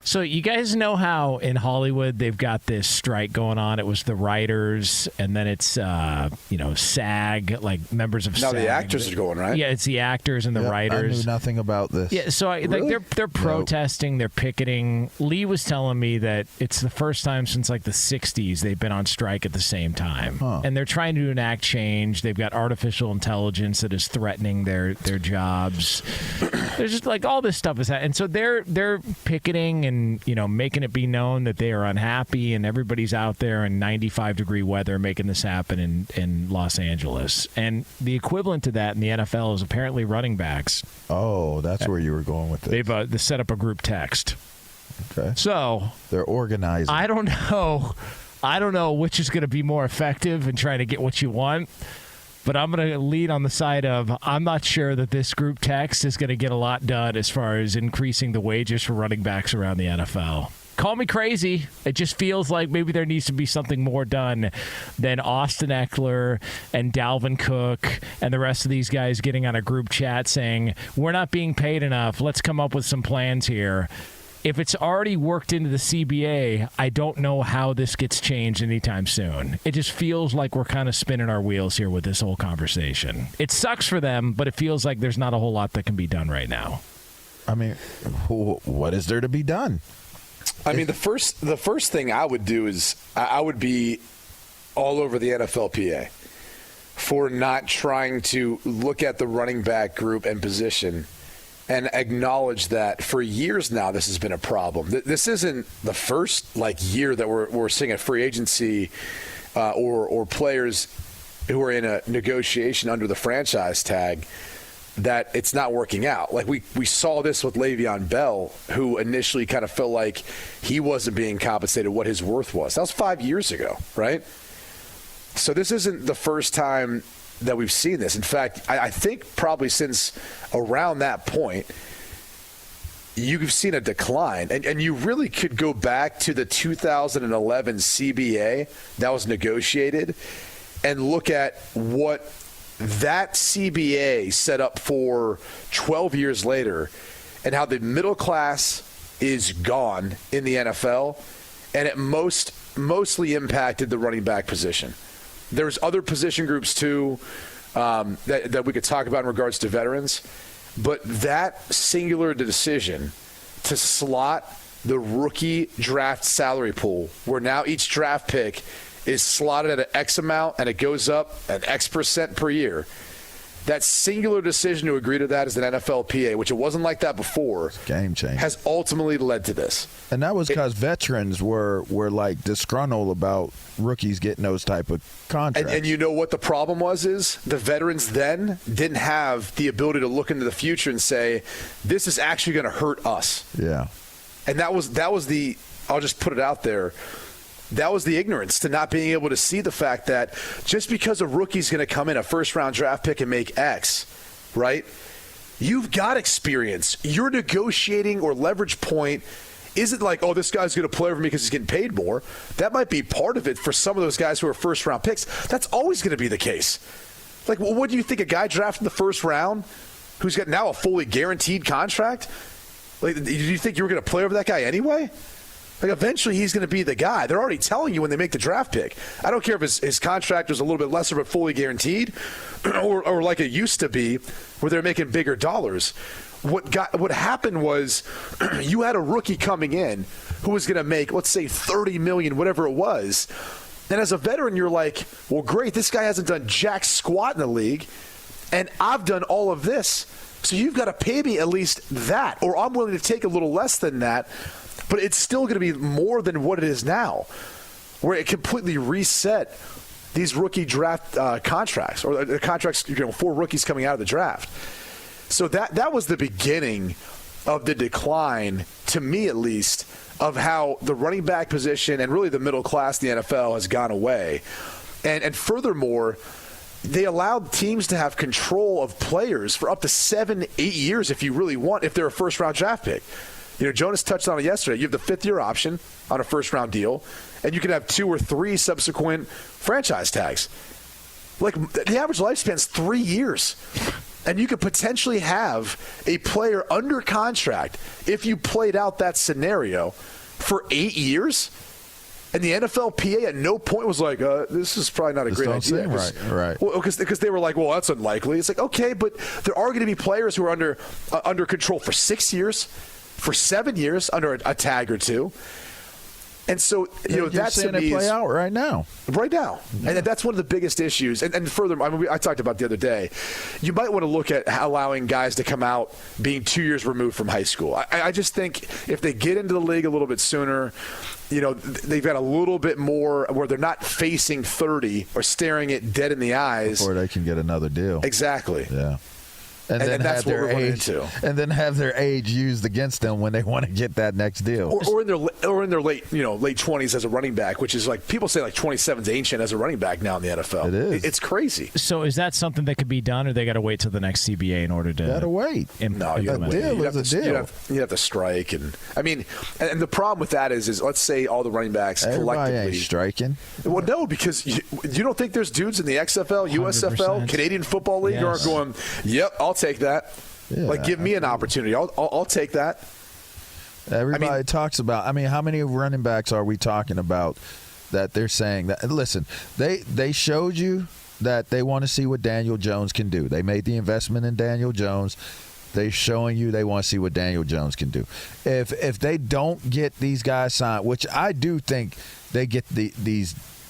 So you guys know how in Hollywood they've got this strike going on? It was the writers, and then it's SAG, like members of SAG. Now the actors are going, right? Yeah, it's the actors and the writers. I knew nothing about this. Yeah, so Really? they're protesting, they're picketing. Lee was telling me that it's the first time since like the 60s they've been on strike at the same time. And they're trying to enact change. They've got artificial intelligence that is threatening their jobs. There's just like all this stuff is happening. And so they're picketing and making it be known that they are unhappy, and everybody's out there in 95-degree weather making this happen in Los Angeles. And the equivalent to that in the NFL is apparently running backs. Oh, that's where you were going with this. They've set up a group text. Okay. So they're organizing. I don't know which is going to be more effective in trying to get what you want. But I'm going to lead on the side of I'm not sure that this group text is going to get a lot done as far as increasing the wages for running backs around the NFL. Call me crazy. It just feels like maybe there needs to be something more done than Austin Eckler and Dalvin Cook and the rest of these guys getting on a group chat saying, we're not being paid enough. Let's come up with some plans here. If it's already worked into the CBA, I don't know how this gets changed anytime soon. It just feels like we're kind of spinning our wheels here with this whole conversation. It sucks for them, but it feels like there's not a whole lot that can be done right now. I mean, what is there to be done? I mean, the first thing I would do is I would be all over the NFLPA for not trying to look at the running back group and position and acknowledge that for years now this has been a problem. This isn't the first year that we're seeing a free agency or players who are in a negotiation under the franchise tag that it's not working out. Like we saw this with Le'Veon Bell, who initially kind of felt like he wasn't being compensated what his worth was. That was 5 years ago, right? So this isn't the first time that we've seen this. In fact, I think probably since around that point, you've seen a decline. And you really could go back to the 2011 CBA that was negotiated and look at what that CBA set up for 12 years later and how the middle class is gone in the NFL, and it mostly impacted the running back position. There's other position groups, too, that we could talk about in regards to veterans. But that singular decision to slot the rookie draft salary pool, where now each draft pick is slotted at an X amount and it goes up an X percent per year, that singular decision to agree to that as an NFLPA, which it wasn't like that before, game change, has ultimately led to this. And that was because veterans were like disgruntled about rookies getting those type of contracts. And you know what the problem is the veterans then didn't have the ability to look into the future and say, this is actually going to hurt us. Yeah. And that was the, I'll just put it out there, that was the ignorance to not being able to see the fact that just because a rookie's going to come in, a first-round draft pick, and make X, right? You've got experience. Your negotiating or leverage point isn't like, oh, this guy's going to play over me because he's getting paid more. That might be part of it for some of those guys who are first-round picks. That's always going to be the case. Like, well, what do you think, a guy drafted in the first round who's got now a fully guaranteed contract? Like, do you think you were going to play over that guy anyway? Like, eventually he's going to be the guy. They're already telling you when they make the draft pick. I don't care if his contract was a little bit lesser but fully guaranteed or like it used to be where they're making bigger dollars. What happened was you had a rookie coming in who was going to make, let's say, $30 million, whatever it was. And as a veteran, you're like, well, great, this guy hasn't done jack squat in the league, and I've done all of this. So you've got to pay me at least that, or I'm willing to take a little less than that. But it's still going to be more than what it is now, where it completely reset these rookie draft contracts, or the contracts for rookies coming out of the draft. So that was the beginning of the decline, to me at least, of how the running back position and really the middle class in the NFL has gone away. And furthermore, they allowed teams to have control of players for up to 7-8 years if you really want, if they're a first-round draft pick. Jonas touched on it yesterday. You have the fifth-year option on a first-round deal, and you can have 2 or 3 subsequent franchise tags. Like, the average lifespan's 3 years. And you could potentially have a player under contract if you played out that scenario for 8 years. And the NFLPA at no point was like, this is probably not a great idea. Right. Well, because they were like, well, that's unlikely. It's like, okay, but there are going to be players who are under control for 6 years, for 7 years, under a tag or two. And so, that's to me play out right now. Right now. Yeah. And that's one of the biggest issues. And further, I talked about the other day, you might want to look at allowing guys to come out being 2 years removed from high school. I just think if they get into the league a little bit sooner, they've got a little bit more where they're not facing 30 or staring it dead in the eyes. Before they can get another deal. Exactly. Yeah. And then that's what we're running into. And then have their age used against them when they want to get that next deal. Or in their late 20s as a running back, which is like people say like 27's ancient as a running back now in the NFL. It is. It's crazy. So is that something that could be done, or they got to wait till the next CBA in order to? Got to wait. No, you have to strike, and the problem with that is let's say all the running backs Everybody collectively ain't striking. Well, no, because you don't think there's dudes in the XFL, 100%. USFL, Canadian Football League who aren't going, yep, I'll take that. Yeah, give me an opportunity. I'll take that. Everybody talks about. How many running backs are we talking about that they're saying that? Listen, they showed you that they want to see what Daniel Jones can do. They made the investment in Daniel Jones. They're showing you they want to see what Daniel Jones can do. If they don't get these guys signed, which I do think they get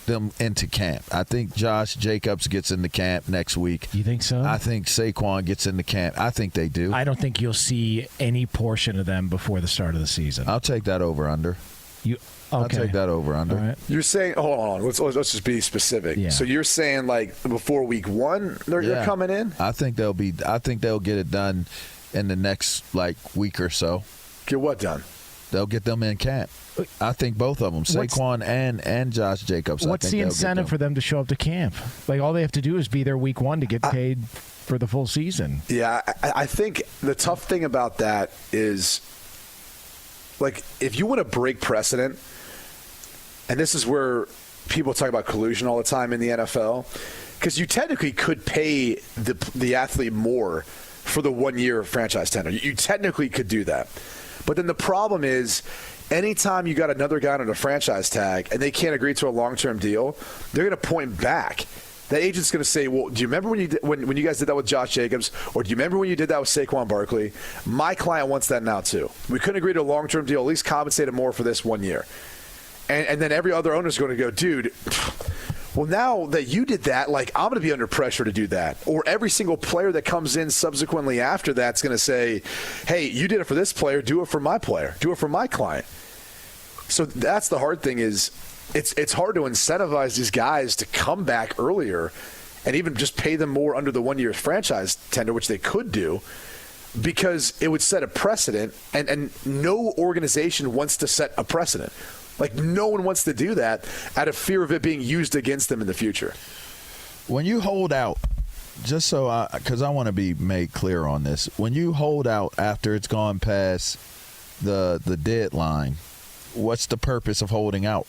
them into camp. I think Josh Jacobs gets into camp next week. You think so? I think Saquon gets into camp. I think they do. I don't think you'll see any portion of them before the start of the season. I'll take that over under. I'll take that over under. Right. You're saying, hold on, let's just be specific. Yeah. So you're saying like before week 1 they're coming in? I think they'll get it done in the next week or so. Get what done? They'll get them in camp. I think both of them, Saquon and Josh Jacobs. What's the incentive for them to show up to camp? All they have to do is be there week 1 to get paid for the full season. Yeah, I think the tough thing about that is, if you want to break precedent, and this is where people talk about collusion all the time in the NFL, because you technically could pay the athlete more for the 1 year franchise tender. You technically could do that. But then the problem is, anytime you got another guy on a franchise tag and they can't agree to a long-term deal, they're going to point back. That agent's going to say, well, do you remember when you guys did that with Josh Jacobs? Or do you remember when you did that with Saquon Barkley? My client wants that now too. We couldn't agree to a long-term deal, at least compensate him more for this 1 year. And then every other owner's going to go, dude, well, now that you did that, I'm going to be under pressure to do that. Or every single player that comes in subsequently after that's going to say, hey, you did it for this player, do it for my player, do it for my client. So that's the hard thing is it's hard to incentivize these guys to come back earlier and even just pay them more under the 1 year franchise tender, which they could do, because it would set a precedent, and no organization wants to set a precedent. No one wants to do that out of fear of it being used against them in the future. When you hold out, just so because I want to be made clear on this, when you hold out after it's gone past the deadline, what's the purpose of holding out?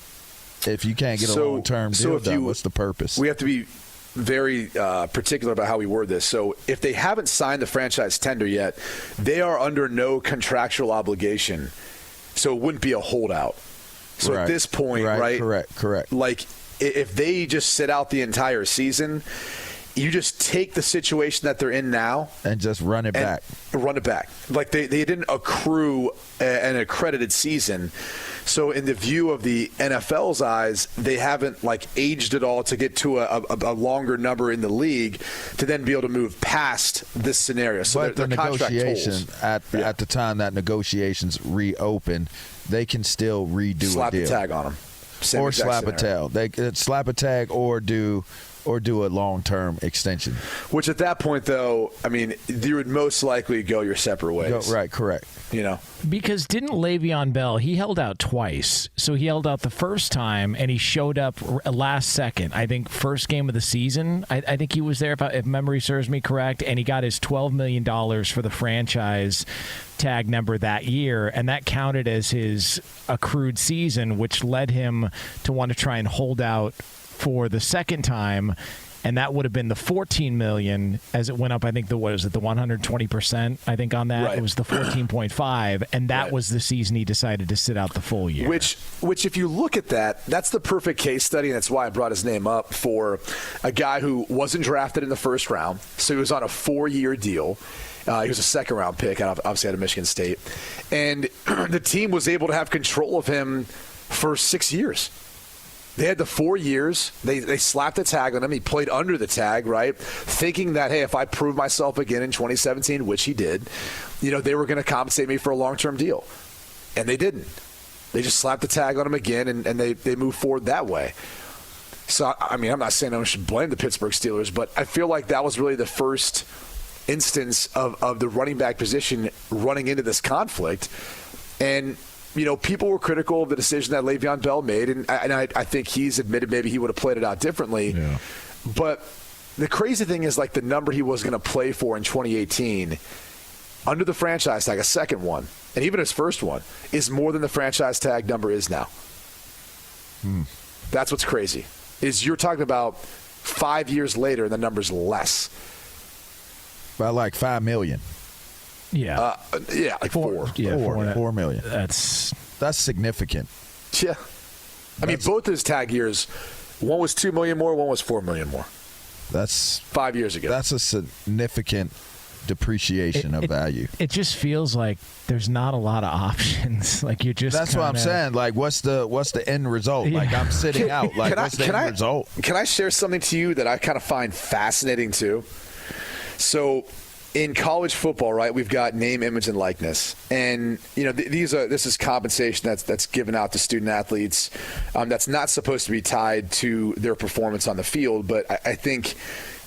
If you can't get a long-term deal done, what's the purpose? We have to be very particular about how we word this. So if they haven't signed the franchise tender yet, they are under no contractual obligation. So it wouldn't be a holdout. So at this point, right? Correct. If they just sit out the entire season, you just take the situation that they're in now and just run it back. They didn't accrue an accredited season. So in the view of the NFL's eyes, they haven't aged it all to get to a longer number in the league to then be able to move past this scenario. So but the negotiation at the time that negotiations reopen, they can still redo a deal. Slap the tag on them. Or slap a tag. They could slap a tag or do a long-term extension. Which at that point, though, you would most likely go your separate ways. Right, correct. Because didn't Le'Veon Bell, he held out twice. So he held out the first time, and he showed up last second. I think first game of the season. I think he was there, if memory serves me correct, and he got his $12 million for the franchise tag number that year, and that counted as his accrued season, which led him to want to try and hold out for the second time. and that would have been the $14 million as it went up. I think the 120%. I think on that it was the 14.5, and that was the season he decided to sit out the full year. Which, if you look at that, that's the perfect case study, and that's why I brought his name up for a guy who wasn't drafted in the first round, so he was on a 4-year deal. He was a second-round pick, obviously out of Michigan State. And the team was able to have control of him for 6 years. They had the 4 years. They slapped the tag on him. He played under the tag, right, thinking that, hey, if I prove myself again in 2017, which he did, they were going to compensate me for a long-term deal. And they didn't. They just slapped the tag on him again, and they moved forward that way. So, I mean, I'm not saying I should blame the Pittsburgh Steelers, but I feel like that was really the first instance of the running back position running into this conflict. And, people were critical of the decision that Le'Veon Bell made, and I think he's admitted maybe he would have played it out differently. Yeah. But the crazy thing is, like, the number he was going to play for in 2018, under the franchise tag, a second one, and even his first one, is more than the franchise tag number is now. That's what's crazy, is you're talking about 5 years later, and the number's less. By like $5 million. Yeah. Like four. Yeah, $4 million. That's significant. Yeah. I mean, both his tag years, one was $2 million more, one was $4 million more. That's 5 years ago. That's a significant depreciation of value. It just feels like there's not a lot of options. Like you're just. That's what I'm saying. Like, what's the end result? Yeah. Like, I'm sitting out. Like, what's the end result? Can I share something to you that I kind of find fascinating too? So, in college football, right, we've got name, image, and likeness, and this is compensation that's given out to student athletes. That's not supposed to be tied to their performance on the field, but I think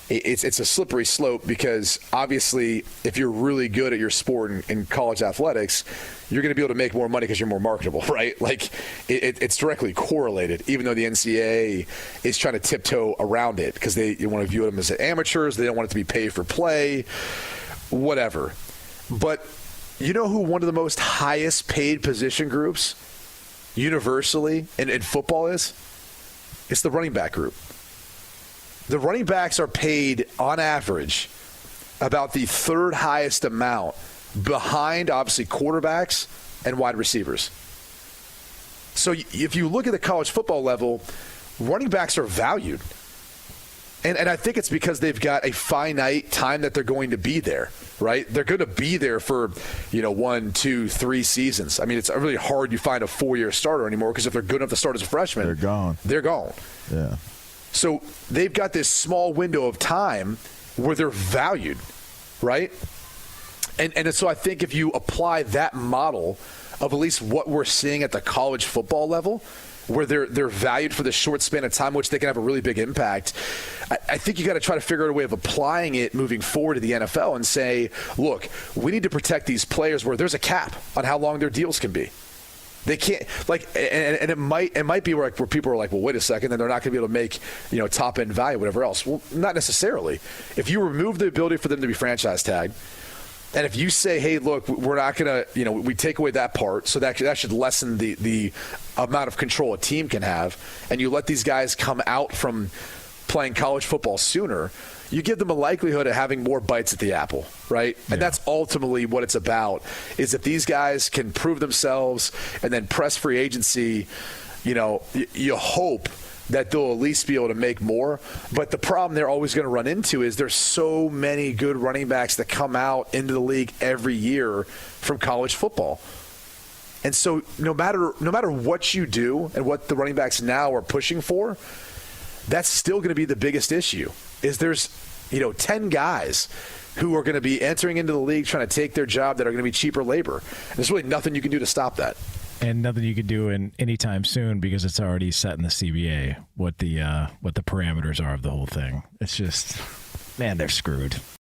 it's a slippery slope, because obviously if you're really good at your sport in college athletics, you're going to be able to make more money because you're more marketable, right? Like it's directly correlated, even though the NCAA is trying to tiptoe around it because they want to view them as amateurs. They don't want it to be pay for play, whatever. But you know who one of the most highest paid position groups universally in football is? It's the running back group. The running backs are paid, on average, about the third highest amount behind, obviously, quarterbacks and wide receivers. So if you look at the college football level, running backs are valued. And I think it's because they've got a finite time that they're going to be there, right? They're going to be there for, 1, 2, 3 seasons. I mean, it's really hard you find a 4-year starter anymore, because if they're good enough to start as a freshman, they're gone. They're gone. Yeah. So they've got this small window of time where they're valued, right? And so I think if you apply that model of at least what we're seeing at the college football level, where they're valued for the short span of time, which they can have a really big impact, I think you got to try to figure out a way of applying it moving forward to the NFL and say, look, we need to protect these players where there's a cap on how long their deals can be. They can't, like, and it might be where people are like, well, wait a second, then they're not going to be able to make, top end value, whatever else. Well, not necessarily. If you remove the ability for them to be franchise tagged, and if you say, hey, look, we're not going to, we take away that part, so that should lessen the amount of control a team can have, and you let these guys come out from playing college football sooner, you give them a likelihood of having more bites at the apple, right? Yeah. And that's ultimately what it's about, is if these guys can prove themselves and then press free agency, you hope that they'll at least be able to make more. But the problem they're always going to run into is there's so many good running backs that come out into the league every year from college football. And so no matter what you do and what the running backs now are pushing for, that's still going to be the biggest issue, is there's 10 guys who are going to be entering into the league trying to take their job that are going to be cheaper labor. And there's really nothing you can do to stop that. And nothing you can do in anytime soon, because it's already set in the CBA what the parameters are of the whole thing. It's just, man, they're screwed.